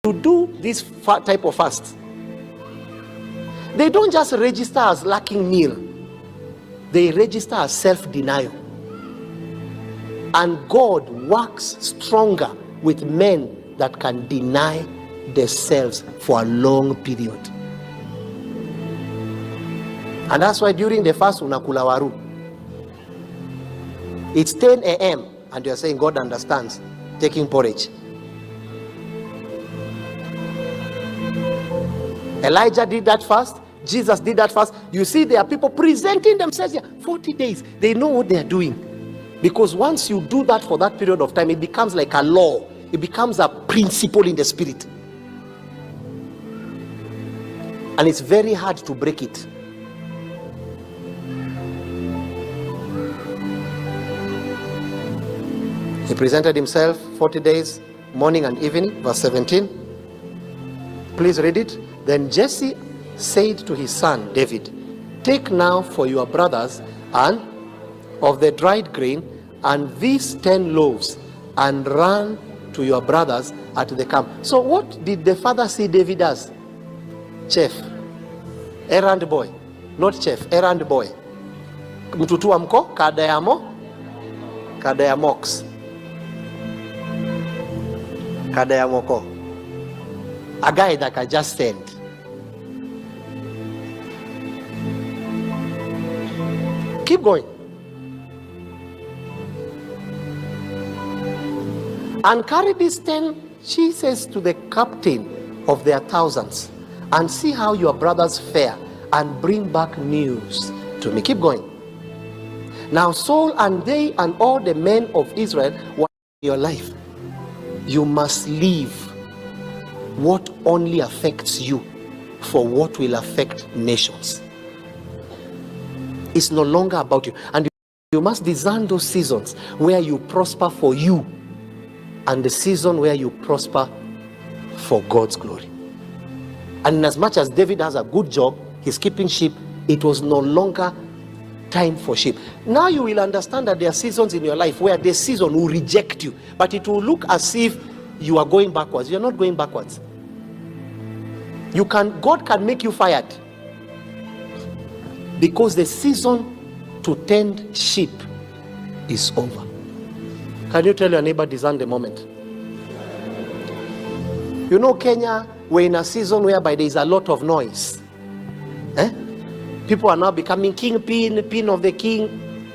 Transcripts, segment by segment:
to do this type of fast, they don't just register as lacking meal, they register as self-denial. And God works stronger with men that can deny themselves for a long period. And that's why during the fast, unakula waru. It's 10 a.m. and you're saying God understands, taking porridge. Elijah did that fast. Jesus did that fast. You see, there are people presenting themselves here 40 days. They know what they are doing. Because once you do that for that period of time, it becomes like a law. It becomes a principle in the spirit. And it's very hard to break it. He presented himself 40 days, morning and evening, verse 17. Please read it. Then Jesse said to his son David, take now for your brothers and of the dried grain and these 10 loaves and run to your brothers at the camp. So what did the father see David as? Chef, errand boy, not chef, errand boy. Mtutu wa mko, kada ya mox. Kada ya moko. A guy that can just stand. Keep going. And carry these 10 cheeses to the captain of their thousands, and see how your brothers fare, and bring back news to me. Keep going. Now Saul and they and all the men of Israel were in your life. You must leave what only affects you for what will affect nations. It's no longer about you. And you must discern those seasons where you prosper for you and the season where you prosper for God's glory. And as much as David has a good job, he's keeping sheep, it was no longer time for sheep. Now you will understand that there are seasons in your life where the season will reject you, but it will look as if you are going backwards. You're not going backwards. God can make you fired, because the season to tend sheep is over. Can you tell your neighbor, discern the moment? You know, Kenya, we're in a season whereby there is a lot of noise. People are now becoming pin of the king.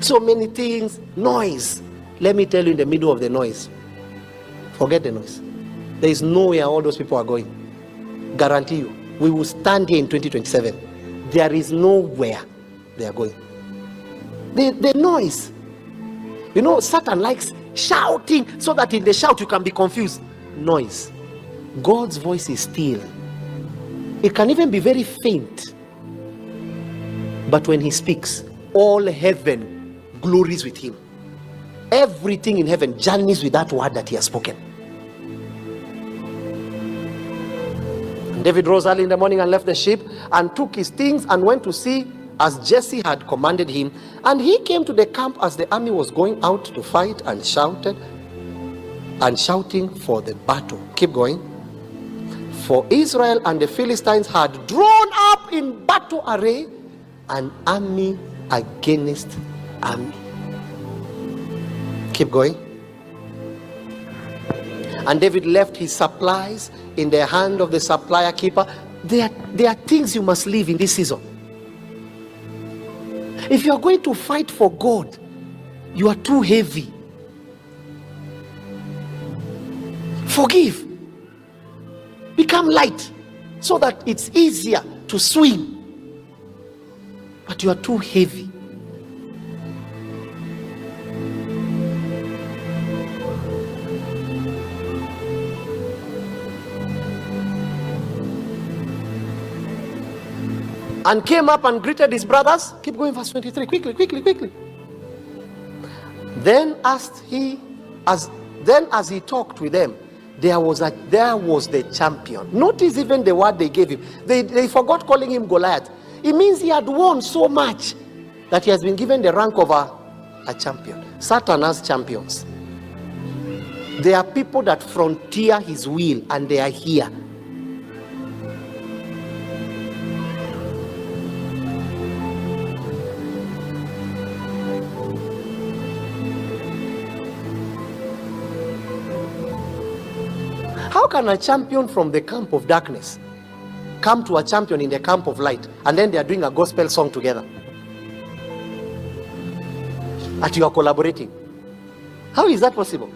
So many things, noise. Let me tell you, in the middle of the noise, forget the noise. There is nowhere all those people are going. Guarantee you, we will stand here in 2027. There is nowhere they are going. The noise. You know, Satan likes shouting so that in the shout you can be confused. Noise. God's voice is still. It can even be very faint. But when he speaks, all heaven glories with him. Everything in heaven journeys with that word that he has spoken. And David rose early in the morning and left the sheep and took his things and went to see as Jesse had commanded him. And he came to the camp as the army was going out to fight, and shouted and shouting for the battle. Keep going. For Israel and the Philistines had drawn up in battle array, an army against army. Keep going. And David left his supplies in the hand of the supplier keeper. There are things you must leave in this season. If you are going to fight for God, you are too heavy. Forgive. Become light so that it's easier to swing. But you are too heavy. And came up and greeted his brothers. Keep going, verse 23. Quickly. Then as he talked with them, there was the champion. Notice even the word they gave him. They forgot calling him Goliath. It means he had won so much that he has been given the rank of a champion. Satan has champions. There are people that frontier his will and they are here. How can a champion from the camp of darkness come to a champion in the camp of light and then they are doing a gospel song together? And you are collaborating. How is that possible?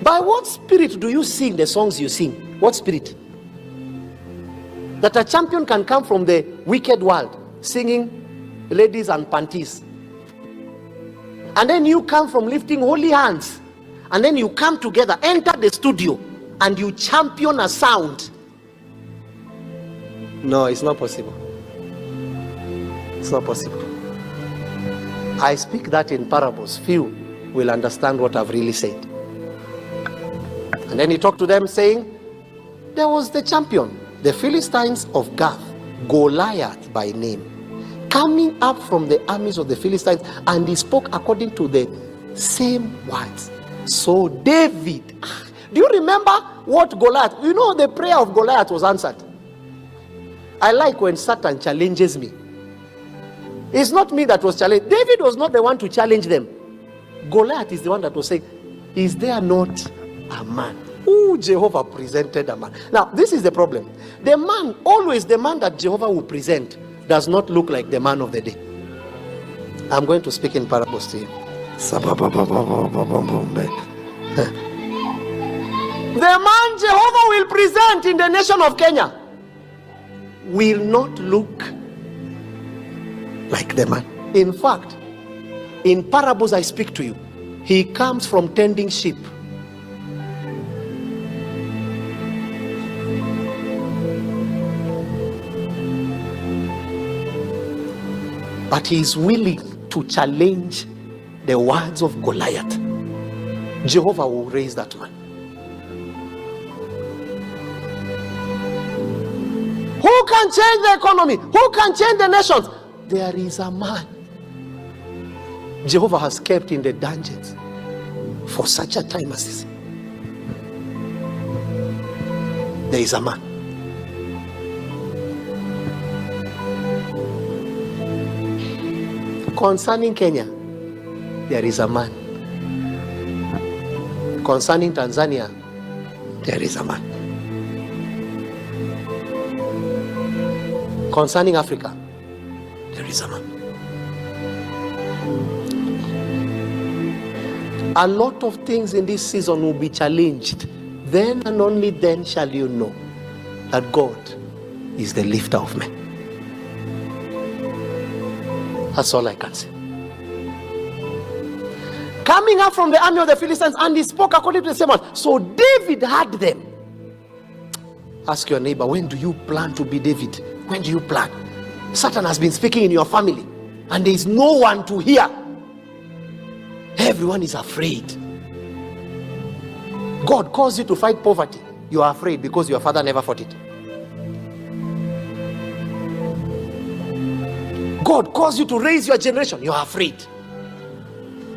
By what spirit do you sing the songs you sing? What spirit? That a champion can come from the wicked world singing ladies and panties, and then you come from lifting holy hands, and then you come together, enter the studio, and you champion a sound. No, it's not possible. It's not possible. I speak that in parables. Few will understand what I've really said. And then he talked to them saying, there was the champion, the Philistines of Gath, Goliath by name, coming up from the armies of the Philistines, and he spoke according to the same words. So David, do you remember what Goliath, you know, the prayer of Goliath was answered. I like when Satan challenges me. It's not me that was challenged. David was not the one to challenge them. Goliath is the one that was saying, is there not a man? Who Jehovah presented a man. Now, this is the problem. The man, always the man that Jehovah will present, does not look like the man of the day. I'm going to speak in parables to you. The man Jehovah will present in the nation of Kenya will not look like the man. In fact, in parables I speak to you, he comes from tending sheep. But he is willing to challenge the words of Goliath. Jehovah will raise that man. Who can change the economy? Who can change the nations? There is a man Jehovah has kept in the dungeons for such a time as this. There is a man. Concerning Kenya, there is a man. Concerning Tanzania, there is a man. Concerning Africa, there is a man. A lot of things in this season will be challenged. Then and only then shall you know that God is the lifter of men. That's all I can say. Coming up from the army of the Philistines, and he spoke according to the same word. So David had them. Ask your neighbor, when do you plan to be David? When do you plan? Satan has been speaking in your family, and there is no one to hear. Everyone is afraid. God calls you to fight poverty. You are afraid because your father never fought it. God calls you to raise your generation. You are afraid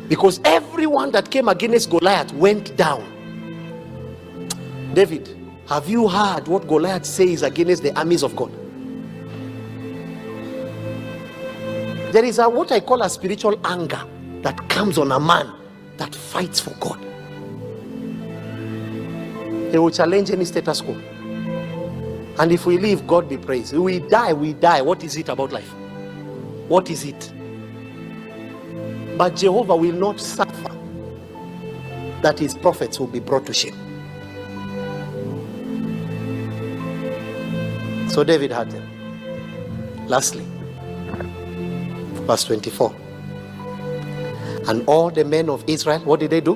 because everyone that came against Goliath went down. David, have you heard what Goliath says against the armies of God? There is what I call a spiritual anger that comes on a man that fights for God. He will challenge any status quo. And if we live, God be praised. We die, we die. What is it about life? What is it? But Jehovah will not suffer that his prophets will be brought to shame. So David had them. Lastly, verse 24. And all the men of Israel, what did they do?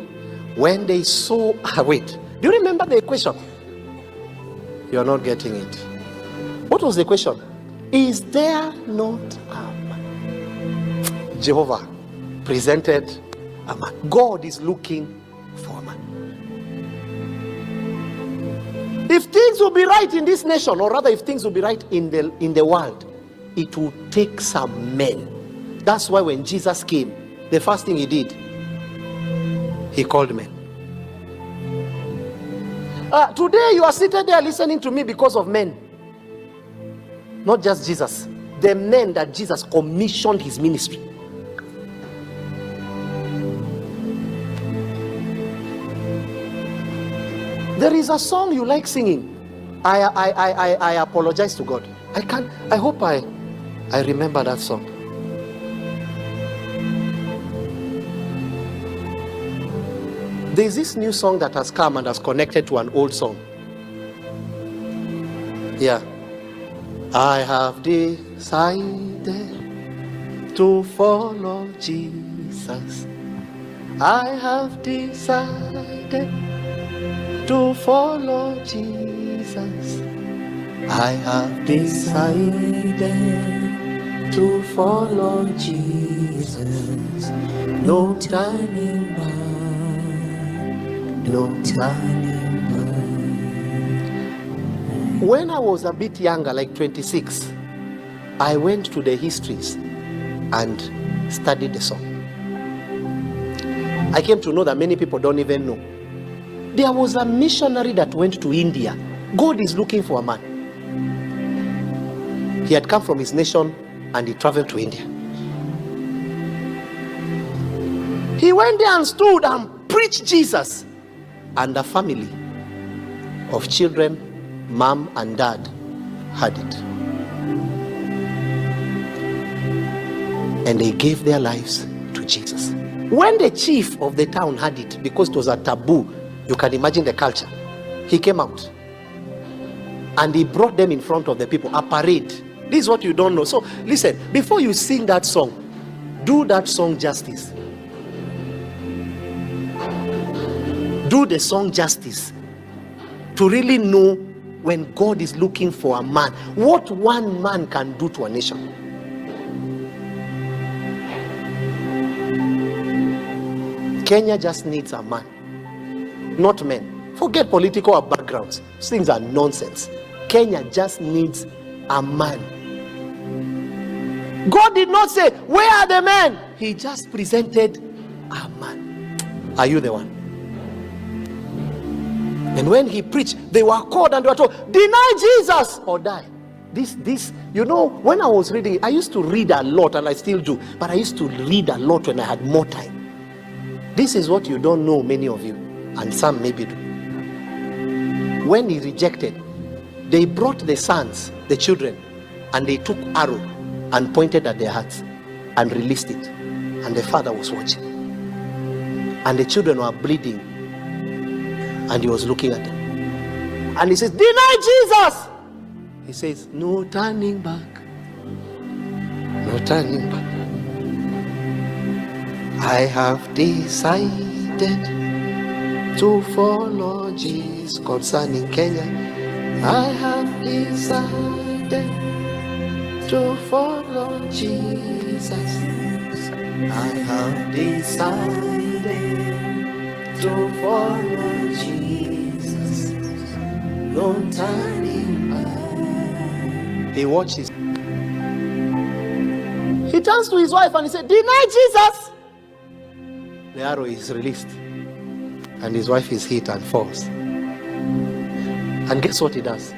When they saw, wait, do you remember the question? You are not getting it. What was the question? Is there not a man? Jehovah presented a man. God is looking for a man. If things will be right in this nation, or rather if things will be right in the world, it will take some men. That's why when Jesus came, the first thing he did, he called men. Today you are seated there listening to me because of men. Not just Jesus. The men that Jesus commissioned his ministry. There is a song you like singing. I apologize to God. I hope I remember that song. There's this new song that has come and has connected to an old song. Yeah. I have decided to follow Jesus. I have decided to follow Jesus. I have decided to follow Jesus. No turning back. No turning back. When I was a bit younger, like 26, I went to the histories and studied the song. I came to know that many people don't even know. There was a missionary that went to India. God is looking for a man. He had come from his nation and he traveled to India. He went there and stood and preached Jesus. And a family of children, mom and dad, had it. And they gave their lives to Jesus. When the chief of the town had it, because it was a taboo, you can imagine the culture, he came out and he brought them in front of the people, a parade. This is what you don't know. So listen, before you sing that song, do that song justice. Do the song justice to really know when God is looking for a man, what one man can do to a nation. Kenya just needs a man, not men. Forget political backgrounds. These things are nonsense. Kenya just needs a man. God did not say, where are the men? He just presented a man. Are you the one? And when he preached, they were called and they were told, deny Jesus or die. This, you know, when I was reading, I used to read a lot, and I still do, but I used to read a lot when I had more time. This is what you don't know, many of you, and some maybe do. When he rejected, they brought the sons, the children, and they took arrow and pointed at their hearts and released it. And the father was watching. And the children were bleeding. And he was looking at them. And he says, deny Jesus! He says, no turning back. No turning back. I have decided to follow Jesus concerning Kenya. I have decided to follow Jesus. I have decided to follow Jesus. No turning back. He watches. He turns to his wife and he said, deny Jesus. The arrow is released. And his wife is hit and falls. And guess what he does?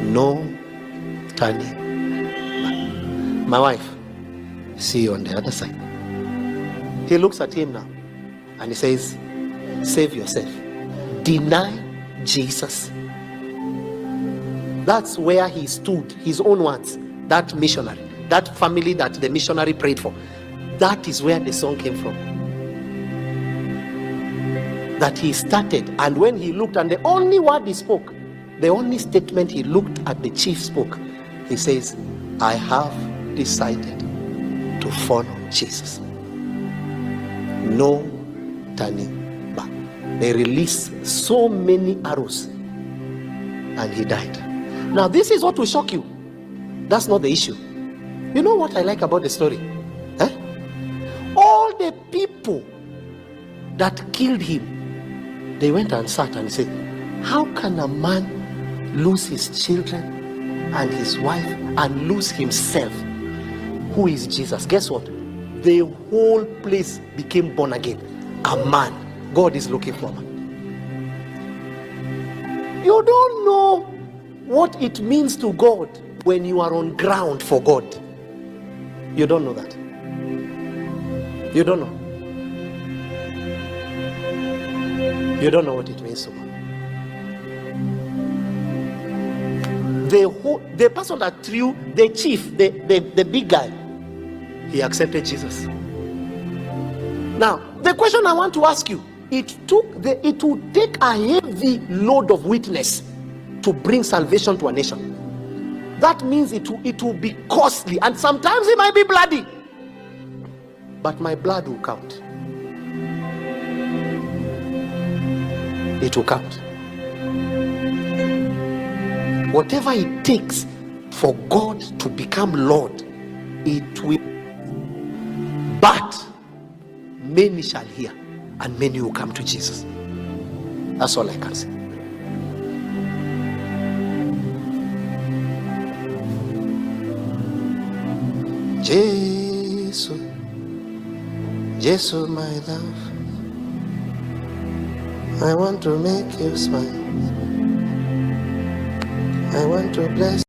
No turning back. My wife, see you on the other side. He looks at him now and he says, save yourself. Deny Jesus. That's where he stood, his own words. That missionary, that family that the missionary prayed for. That is where the song came from. That he started, and when he looked, and the only word he spoke, the only statement he looked at the chief spoke, he says, I have decided to follow Jesus. No turning back. They released so many arrows and he died. Now this is what will shock you. That's not the issue. You know what I like about the story? All the people that killed him, they went and sat and said, how can a man lose his children and his wife and lose himself? Who is Jesus? Guess what? The whole place became born again. A man. God is looking for a man. You don't know what it means to God when you are on ground for God. You don't know that. You don't know. You don't know what it means to God. The person that threw, the chief, the big guy, he accepted Jesus. Now, the question I want to ask you, it will take a heavy load of witness to bring salvation to a nation. That means it will be costly, and sometimes it might be bloody, but my blood will count. It will count. Whatever it takes for God to become Lord, it will. But many shall hear, and many will come to Jesus. That's all I can say. Jesus, Jesus, my love, I want to make you smile. I want to bless